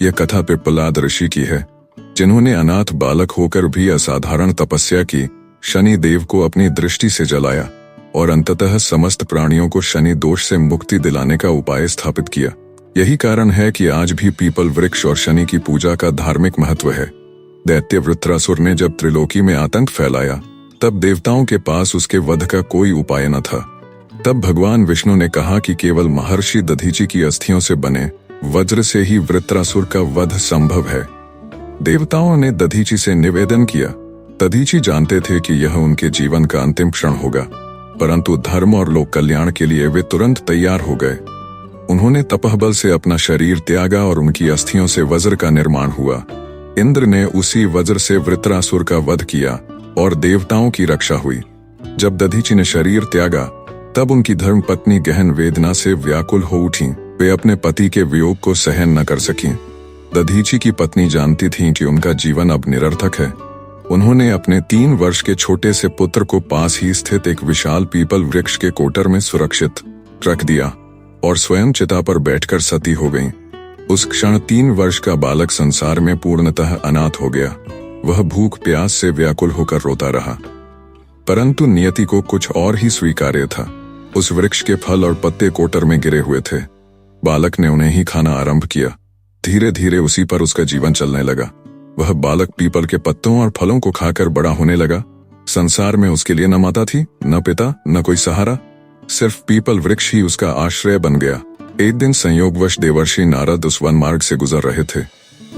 यह कथा पिप्पलाद ऋषि की है, जिन्होंने अनाथ बालक होकर भी असाधारण तपस्या की, शनि देव को अपनी दृष्टि से जलाया और अंततः समस्त प्राणियों को शनि दोष से मुक्ति दिलाने का उपाय स्थापित किया। यही कारण है कि आज भी पीपल वृक्ष और शनि की पूजा का धार्मिक महत्व है। दैत्य वृत्रासुर ने जब त्रिलोकी में आतंक फैलाया, तब देवताओं के पास उसके वध का कोई उपाय न था। तब भगवान विष्णु ने कहा कि केवल महर्षि दधीचि की अस्थियों से बने वज्र से ही वृत्रासुर का वध संभव है। देवताओं ने दधीचि से निवेदन किया। दधीचि जानते थे कि यह उनके जीवन का अंतिम क्षण होगा, परंतु धर्म और लोक कल्याण के लिए वे तुरंत तैयार हो गए। उन्होंने तपबल से अपना शरीर त्यागा और उनकी अस्थियों से वज्र का निर्माण हुआ। इंद्र ने उसी वज्र से वृत्रासुर का वध किया और देवताओं की रक्षा हुई। जब दधीचि ने शरीर त्यागा, तब उनकी धर्म पत्नी गहन वेदना से व्याकुल हो उठी। वे अपने पति के वियोग को सहन न कर सकीं। दधीचि की पत्नी जानती थीं कि उनका जीवन अब निरर्थक है। उन्होंने अपने 3 वर्ष के छोटे से पुत्र को पास ही स्थित एक विशाल पीपल वृक्ष के कोटर में सुरक्षित रख दिया और स्वयं चिता पर बैठकर सती हो गईं। उस क्षण 3 वर्ष का बालक संसार में पूर्णतः अनाथ हो गया। वह भूख प्यास से व्याकुल होकर रोता रहा, परंतु नियति को कुछ और ही स्वीकार्य था। उस वृक्ष के फल और पत्ते कोटर में गिरे हुए थे। बालक ने उन्हें ही खाना आरंभ किया। धीरे धीरे उसी पर उसका जीवन चलने लगा। वह बालक पीपल के पत्तों और फलों को खाकर बड़ा होने लगा। संसार में उसके लिए न माता थी, न पिता, न कोई सहारा। सिर्फ पीपल वृक्ष ही उसका आश्रय बन गया। एक दिन संयोगवश देवर्षि नारद उस वन मार्ग से गुजर रहे थे।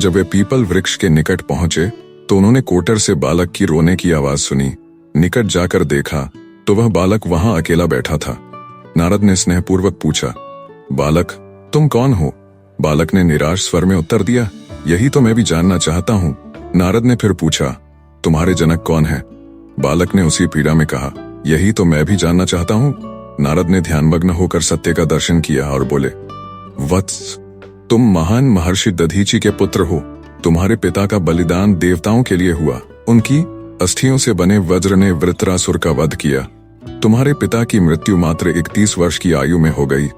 जब वे पीपल वृक्ष के निकट पहुंचे तो उन्होंने कोटर से बालक की रोने की आवाज सुनी। निकट जाकर देखा तो वह बालक वहां अकेला बैठा था। नारद ने स्नेहपूर्वक पूछा, बालक तुम कौन हो? बालक ने निराश स्वर में उत्तर दिया, यही तो मैं भी जानना चाहता हूँ। नारद ने फिर पूछा, तुम्हारे जनक कौन है? बालक ने उसी पीड़ा में कहा, यही तो मैं भी जानना चाहता हूँ। नारद ने ध्यानमग्न होकर सत्य का दर्शन किया और बोले, वत्स, तुम महान महर्षि दधीचि के पुत्र हो। तुम्हारे पिता का बलिदान देवताओं के लिए हुआ। उनकी अस्थियों से बने वज्र ने वृत्रासुर का वध किया। तुम्हारे पिता की मृत्यु मात्र 31 वर्ष की आयु में हो गई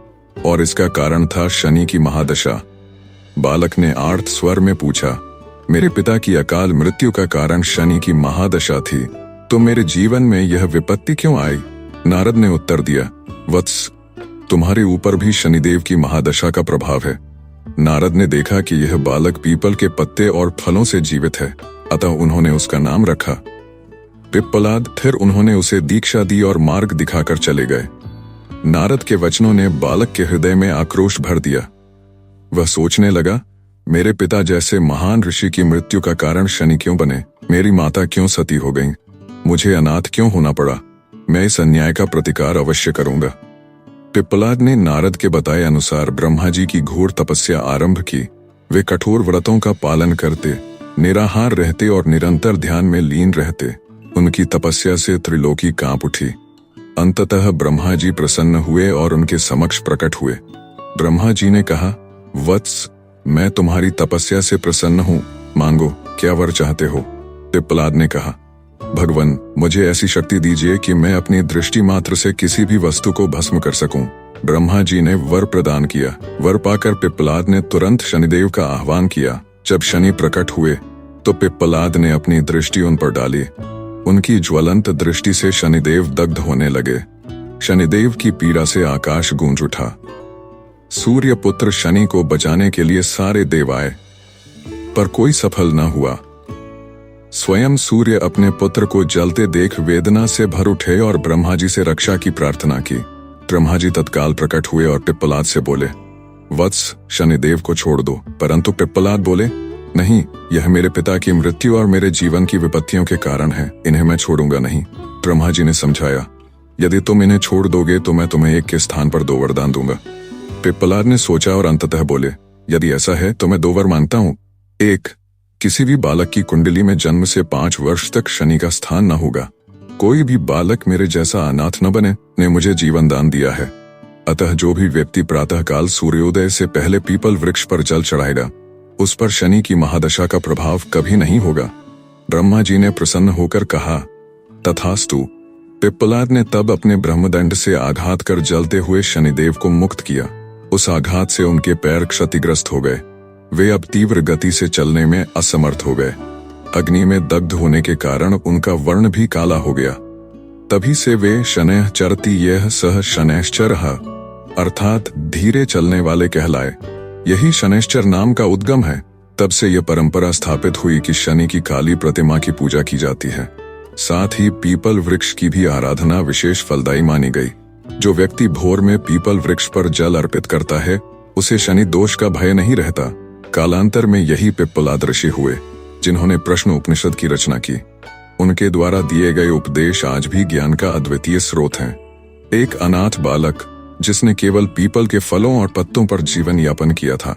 और इसका कारण था शनि की महादशा। बालक ने आर्त स्वर में पूछा, मेरे पिता की अकाल मृत्यु का कारण शनि की महादशा थी, तो मेरे जीवन में यह विपत्ति क्यों आई? नारद ने उत्तर दिया, वत्स, तुम्हारे ऊपर भी शनिदेव की महादशा का प्रभाव है। नारद ने देखा कि यह बालक पीपल के पत्ते और फलों से जीवित है, अतः उन्होंने उसका नाम रखा पिप्पलाद। फिर उन्होंने उसे दीक्षा दी और मार्ग दिखाकर चले गए। नारद के वचनों ने बालक के हृदय में आक्रोश भर दिया। वह सोचने लगा, मेरे पिता जैसे महान ऋषि की मृत्यु का कारण शनि क्यों बने? मेरी माता क्यों सती हो गईं? मुझे अनाथ क्यों होना पड़ा? मैं इस अन्याय का प्रतिकार अवश्य करूंगा। पिप्पलाद ने नारद के बताए अनुसार ब्रह्मा जी की घोर तपस्या आरंभ की। वे कठोर व्रतों का पालन करते, निराहार रहते और निरंतर ध्यान में लीन रहते। उनकी तपस्या से त्रिलोकी कांप उठी। अंततः ब्रह्मा जी प्रसन्न हुए और उनके समक्ष प्रकट हुए। ब्रह्मा जी ने कहा, वत्स, मैं तुम्हारी तपस्या से प्रसन्न हूँ, मांगो, क्या वर चाहते हो? पिप्पलाद ने कहा, भगवान, मुझे ऐसी शक्ति दीजिए कि मैं अपनी दृष्टि मात्र से किसी भी वस्तु को भस्म कर सकूं। ब्रह्मा जी ने वर प्रदान किया। वर पाकर पिप्पलाद ने तुरंत शनिदेव का आह्वान किया। जब शनि प्रकट हुए तो पिप्पलाद ने अपनी दृष्टि उन पर डाली। उनकी ज्वलंत दृष्टि से शनिदेव दग्ध होने लगे। शनिदेव की पीड़ा से आकाश गूंज उठा। सूर्य पुत्र शनि को बचाने के लिए सारे देव आए, पर कोई सफल न हुआ। स्वयं सूर्य अपने पुत्र को जलते देख वेदना से भर उठे और ब्रह्मा जी से रक्षा की प्रार्थना की। ब्रह्मा जी तत्काल प्रकट हुए और पिप्पलाद से बोले, वत्स, शनिदेव को छोड़ दो। परंतु पिप्पलाद बोले, नहीं, यह मेरे पिता की मृत्यु और मेरे जीवन की विपत्तियों के कारण है, इन्हें मैं छोड़ूंगा नहीं। ब्रह्मा जी ने समझाया, यदि तुम इन्हें छोड़ दोगे तो मैं तुम्हें एक के स्थान पर 2 वरदान दूंगा। पिप्पलाद ने सोचा और अंततः बोले, यदि ऐसा है तो मैं 2 वर मांगता हूँ। 1, किसी भी बालक की कुंडली में जन्म से 5 वर्ष तक शनि का स्थान न होगा। कोई भी बालक मेरे जैसा अनाथ न बने, ने मुझे जीवन दान दिया है। अतः जो भी व्यक्ति प्रातःकाल सूर्योदय से पहले पीपल वृक्ष पर जल चढ़ाएगा, उस पर शनि की महादशा का प्रभाव कभी नहीं होगा। ब्रह्मा जी ने प्रसन्न होकर कहा, तथास्तु। पिप्पलाद ने तब अपने ब्रह्मदंड से आघात कर जलते हुए शनिदेव को मुक्त किया। उस आघात से उनके पैर क्षतिग्रस्त हो गए। वे अब तीव्र गति से चलने में असमर्थ हो गए। अग्नि में दग्ध होने के कारण उनका वर्ण भी काला हो गया। तभी से वे शनैः चरति यः सः शनैश्चरः अर्थात धीरे चलने वाले कहलाए। यही शनैश्चर नाम का उद्गम है। तब से यह परंपरा स्थापित हुई कि शनि की काली प्रतिमा की पूजा की जाती है। साथ ही पीपल वृक्ष की भी आराधना विशेष फलदायी मानी गई। जो व्यक्ति भोर में पीपल वृक्ष पर जल अर्पित करता है उसे शनि दोष का भय नहीं रहता। कालांतर में यही पिप्पलाद ऋषि हुए जिन्होंने प्रश्न उपनिषद की रचना की। उनके द्वारा दिए गए उपदेश आज भी ज्ञान का अद्वितीय स्रोत हैं। एक अनाथ बालक जिसने केवल पीपल के फलों और पत्तों पर जीवन यापन किया था,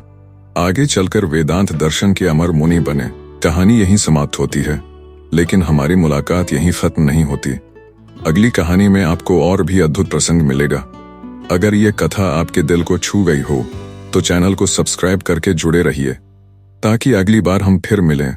आगे चलकर वेदांत दर्शन के अमर मुनि बने। कहानी यहीं समाप्त होती है, लेकिन हमारी मुलाकात यहीं खत्म नहीं होती। अगली कहानी में आपको और भी अद्भुत प्रसंग मिलेगा। अगर ये कथा आपके दिल को छू गई हो तो चैनल को सब्सक्राइब करके जुड़े रहिए ताकि अगली बार हम फिर मिलें।